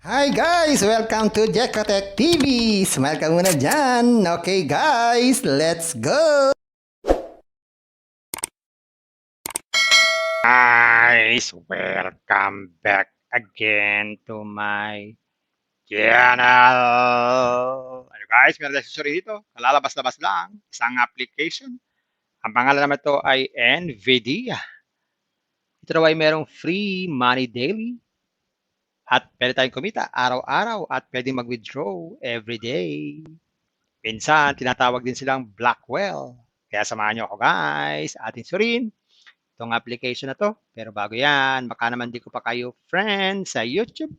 Hi guys! Welcome to Jekotech TV! Smile ka muna dyan! Okay guys, let's go! Guys, welcome back again to my channel. Ano guys, meron tayo susuri dito. Kalalabas-labas lang. Isang application. Ang pangalan naman ito ay NVIDIA. Ito raw ay merong free money daily. At pwede tayong kumita araw-araw at pwedeng mag-withdraw every day. Minsan, tinatawag din silang Blackwell. Kaya samahan nyo ako guys, ating surin itong application na to. Pero bago yan, baka naman di ko pa kayo friends sa YouTube.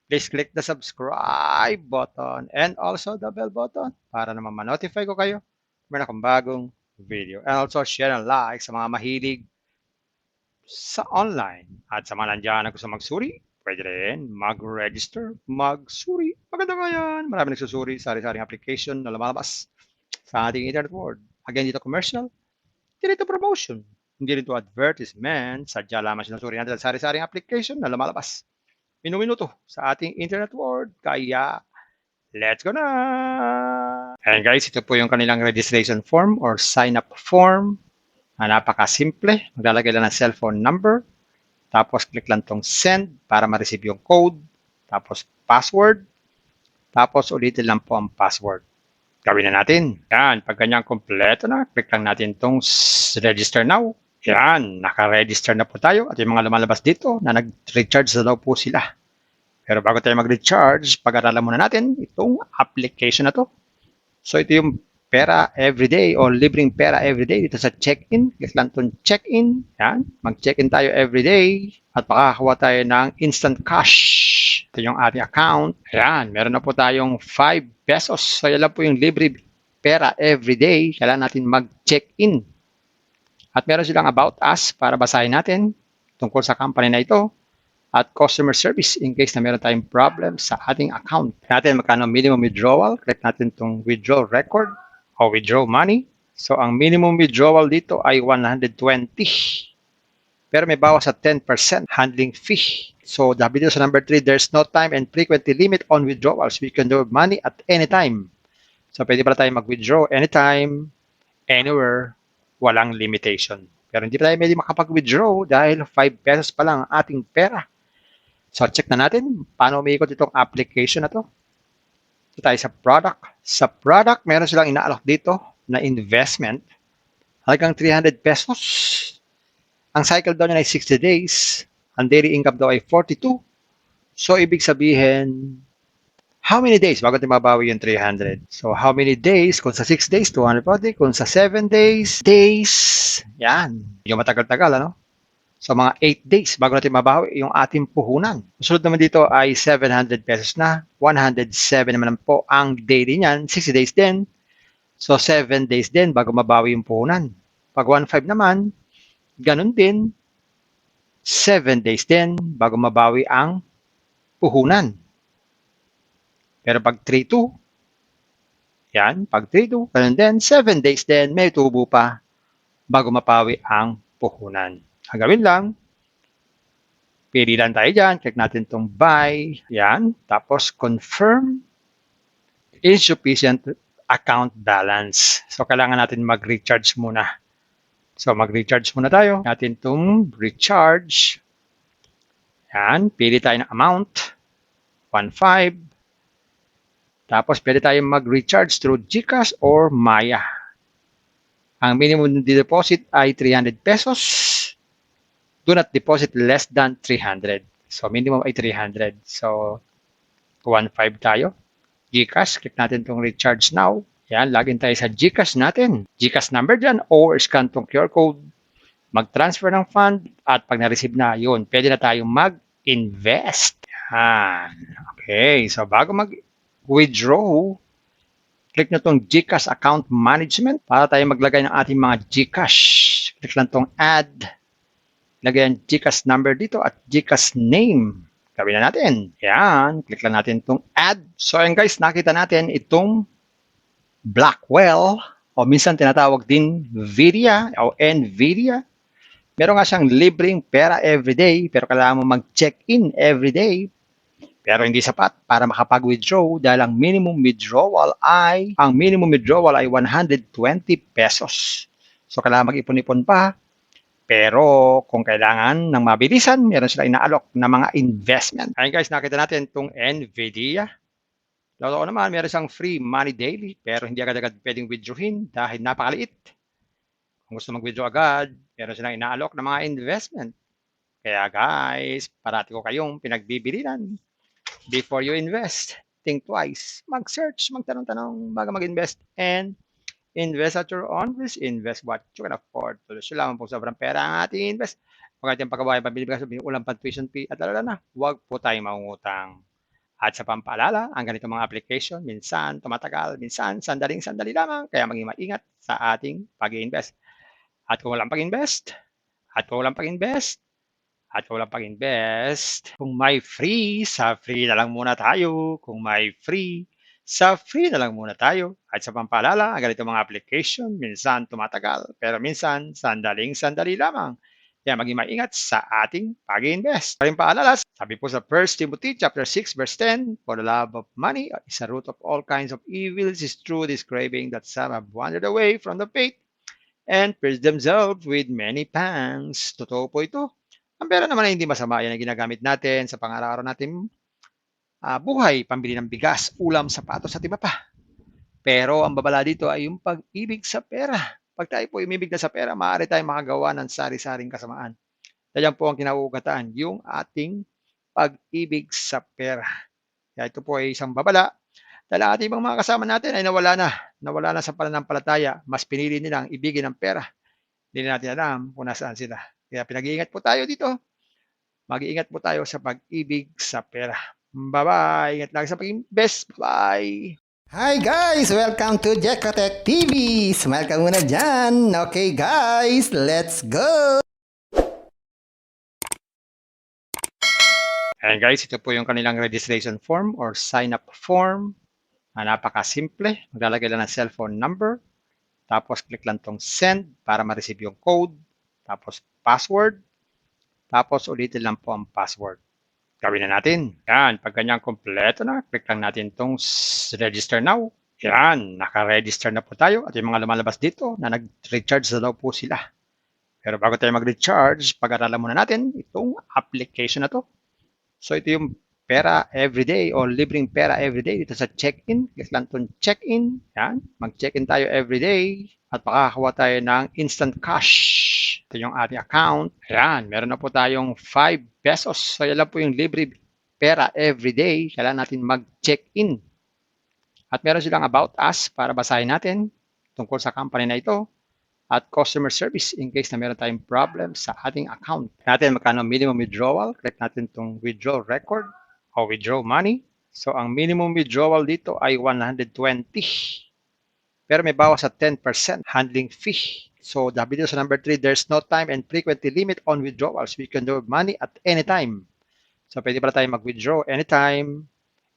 Please click the subscribe button and also the bell button para naman ma-notify ko kayo kung meron akong bagong video. And also share and like sa mga mahilig sa online. At sa mga nandiyan na gusto magsuri, pwede rin mag-register, magsuri. Maganda nga yan. Marami nagsusuri sa sari-saring application na lumalabas sa ating internet world. Again, dito commercial, dito promotion. Hindi rin to advertisement. Sadya lamang sinusuri natin sa sari-saring application na lumalabas minuminuto sa ating internet world. Kaya, let's go na! And guys, ito po yung kanilang registration form or sign-up form. Napakasimple. Maglalagay lang ng cellphone number. Tapos, click lang tong send para ma-receive yung code. Tapos, password. Tapos, ulitin lang po ang password. Gawin na natin. Yan, pag ganyan kompleto na, click lang natin tong register now. Yan, naka-register na po tayo at yung mga lumalabas dito na nag-recharge na daw po sila. Pero bago tayo mag-recharge, pag-aralan muna natin itong application na to. So ito yung pera everyday o libreng pera everyday dito sa check-in. Click lang itong check-in. Yan, mag-check-in tayo everyday at makakakuha tayo ng instant cash. Ito yung ating account. Yan, meron na po tayong 5 pesos. So yan lang po yung libre pera everyday. Kailangan natin mag-check-in. At meron silang about us para basahin natin tungkol sa company na ito at customer service in case na meron tayong problem sa ating account. Natin magkano minimum withdrawal. Click natin itong withdrawal record o withdraw money. So ang minimum withdrawal dito ay 120. Pero may bawas sa 10% handling fee. So sabi dito sa number 3, there's no time and frequency limit on withdrawals. We can do money at any time. So pwede pala tayo mag-withdraw anytime, anywhere, walang limitation. Pero hindi pa tayo pwede makapag-withdraw dahil 5 pesos pa lang ang ating pera. So check na natin paano umiikot itong application na to. Ito tayo sa product. Sa product, meron silang inaalok dito na investment hanggang 300 pesos. Ang cycle daw niya ay 60 days. Ang daily income daw ay 42. So ibig sabihin, how many days bago natin mabawi yung 300? So, how many days? Kung sa 6 days, 240. Kung sa 7 days, yan. Yung matagal-tagal, ano? So, mga 8 days bago natin mabawi yung ating puhunan. Susunod naman dito ay 700 pesos na. 107 naman po ang daily niyan. 60 days din. So, 7 days din bago mabawi yung puhunan. Pag 1.5 naman, ganun din. 7 days din bago mabawi ang puhunan. Pero pag 3-2, yan, pag 3-2, ganun din, 7 days din, may tubo pa bago mapawi ang puhunan. Ang gawin lang, pili lang tayo dyan, click natin itong buy, yan, tapos confirm insufficient account balance. So, kailangan natin mag-recharge muna. So, mag-recharge muna tayo. Natin itong recharge. Yan, pili tayo ng amount, 1.5. Tapos, pwede tayong mag-recharge through GCash or Maya. Ang minimum deposit ay 300 pesos. Do not deposit less than 300. So, minimum ay 300. So, 1.5 tayo. GCash, click natin itong recharge now. Yan, login tayo sa GCash natin. GCash number dyan or scan itong QR code. Mag-transfer ng fund at pag na-receive na, yun, pwede na tayong mag-invest. Yan. Okay, so bago mag-withdraw, click na itong GCash account management para tayo maglagay ng ating mga GCash. Click lang itong add. Lagay ang GCash number dito at GCash name. Gawin na natin. Yan. Click lang natin itong add. So ayan guys, nakita natin itong Blackwell o minsan tinatawag din Nvidia o Nvidia. Meron nga siyang libreng pera everyday pero kailangan mo mag-check-in everyday Pero hindi sapat para makapag-withdraw dahil ang minimum withdrawal ay 120 pesos. So kailangan mag-ipon-ipon pa. Pero kung kailangan ng mabilisan, meron sila inaalok na mga investment. Ayun guys, nakita natin itong NVIDIA. Totoo naman, meron siyang free money daily, pero hindi agad-agad pwedeng withdrawin dahil napakaliit. Kung gusto mag-withdraw agad, meron silang inaalok na mga investment. Kaya guys, parati ko kayong pinagbibilinan. Before you invest, think twice. Mag-search, magtanong-tanong bago mag-invest. And invest at your own risk. Invest what you can afford. Tuloy lamang po sobrang pera ang ating invest. Huwag natin pagkabayan, pabili ka sabihin, ulang pang tuition fee. At lalo na, huwag po tayong mangungutang. At sa pampaalala, ang ganitong mga application, minsan tumatagal, minsan sandaling-sandali lamang. Kaya maging maingat sa ating pag-invest. At kung walang pag-invest, at kung walang pag-invest, at kung walang pag-invest, kung may free, sa free na lang muna tayo. Kung may free, sa free na lang muna tayo. At sa pampaalala, ang ganito mga application, minsan tumatagal, pero minsan sandaling-sandali lamang. Kaya maging maingat sa ating pag-invest. Paring paalala, sabi po sa 1 Timothy chapter 6 verse 10, for the love of money is a root of all kinds of evils. It is true this craving that some have wandered away from the faith and pierced themselves with many pangs. Totoo po ito. Ang pera naman ay hindi masama. Yan ang ginagamit natin sa pang-araw-araw natin buhay, pambili ng bigas, ulam, sapatos at iba pa. Pero ang babala dito ay yung pag-ibig sa pera. Pag tayo po umibig na sa pera, maaari tayong makagawa ng sari-saring kasamaan. Yan po ang kinauugataan, yung ating pag-ibig sa pera. Kaya ito po ay isang babala dahil ang ating mga kasama natin ay nawala na sa pananampalataya. Mas pinili nilang ibigin ang pera. Hindi na natin alam kung nasaan sila. Kaya pinag-iingat po tayo dito. Mag-iingat po tayo sa pag-ibig sa pera. Bye-bye. Ingat lagi sa pag-invest. Bye. Hi guys! Welcome to Jekotech TV! Smile ka muna dyan! Okay guys, let's go! Ayan guys, ito po yung kanilang registration form or sign-up form. Napakasimple. Maglalagay lang ng cellphone number. Tapos click lang tong send para ma-receive yung code. Tapos password. Tapos ulitin lang po ang password. Gawin na natin. Yan, pag ganyan kompleto na, click lang natin tong register now. Yan, naka-register na po tayo at yung mga lumalabas dito na nag-recharge na daw po sila. Pero bago tayo mag-recharge, pag-aralan muna natin itong application na to. So ito yung pera everyday o libreng pera everyday dito sa check-in. Click lang itong check-in. Yan, mag-check-in tayo everyday at makakakuha tayo ng instant cash. Ito yung ating account. Ayan, meron na po tayong 5 pesos. So yan lang po yung libre pera everyday. Kailangan natin mag-check-in. At meron silang about us para basahin natin tungkol sa company na ito. At customer service in case na meron tayong problem sa ating account. Natin magkano minimum withdrawal. Click natin itong withdraw record o withdraw money. So ang minimum withdrawal dito ay 120. Pero may bawas sa 10% handling fee. So sabi dito sa number 3, there's no time and frequency limit on withdrawals. We can do money at any time. So pwede pala tayo mag-withdraw anytime,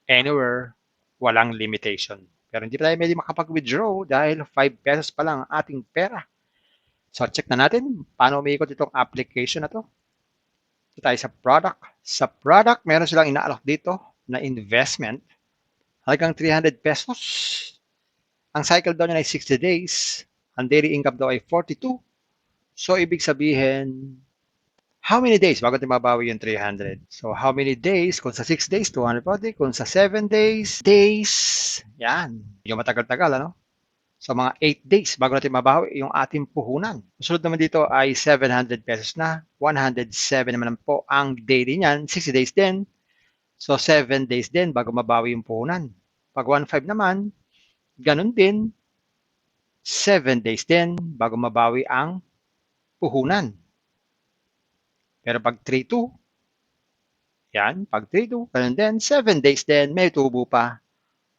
anywhere, walang limitation. Pero hindi pa tayo pwede makapag-withdraw dahil 5 pesos pa lang ang ating pera. So, check na natin paano umiikot itong application na to. Ito tayo sa product. Sa product, meron silang inaalok dito na investment. Halagang 300 pesos. Ang cycle daw niya ay 60 days. Ang daily income daw ay 42. So, ibig sabihin, how many days bago tayo mabawi yung 300? So, how many days? Kung sa 6 days, 240. Kung sa 7 days, yan. Yung matagal-tagal, ano? So mga 8 days bago natin mabawi yung ating puhunan. Susunod naman dito ay 700 pesos na. 107 naman po ang daily niyan. 60 days din. So 7 days din bago mabawi yung puhunan. Pag 1.5 naman, ganun din. 7 days din bago mabawi ang puhunan. Pero pag 3.2, yan, pag 3.2, ganun din. 7 days din, may tubo pa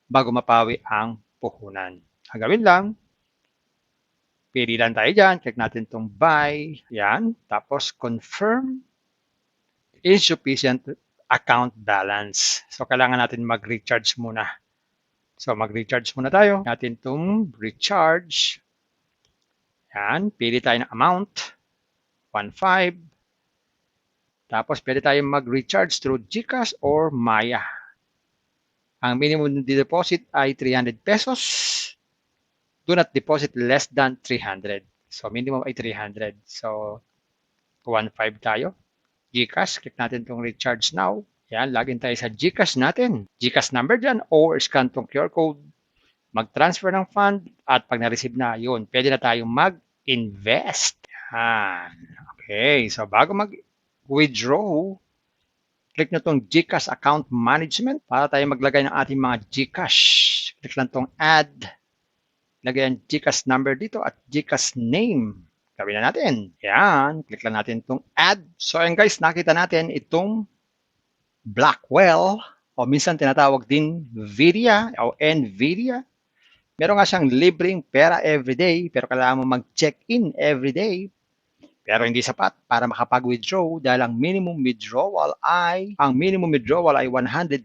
bago mapawi ang puhunan. Ang gawin lang, pili lang tayo dyan. Click natin itong buy. Yan. Tapos confirm insufficient account balance. So, kailangan natin mag-recharge muna. So, mag-recharge muna tayo. Natin itong recharge. Yan. Pili tayo ng amount. 1.5. Tapos, pwede tayong mag-recharge through GCash or Maya. Ang minimum deposit ay 300 pesos. Do not deposit less than 300. So, minimum ay 300. So, 1.5 tayo. GCash, click natin itong recharge now. Yan, login tayo sa GCash natin. GCash number dyan or scan tong QR code. Mag-transfer ng fund at pag na-receive na, yun, pwede na tayong mag-invest. Yan. Okay, so bago mag-withdraw, click na tong GCash account management para tayo maglagay ng ating mga GCash. Click lang tong add. Lagay ang GCash number dito at GCash name. Gawin na natin. Yan. Click lang natin itong add. So, ayan guys, nakita natin itong Blackwell o minsan tinatawag din Nvidia o Nvidia. Meron nga siyang libreng pera everyday pero kailangan mo mag-check-in everyday. Pero hindi sapat para makapag-withdraw dahil ang minimum withdrawal ay 120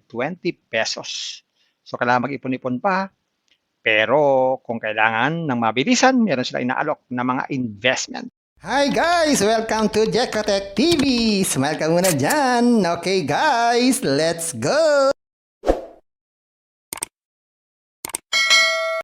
pesos. So, kailangan mag-ipon-ipon pa. Pero kung kailangan ng mabilisan, meron sila inaalok na mga investment. Hi guys! Welcome to Jekatech TV! Smile ka muna dyan! Okay guys, let's go!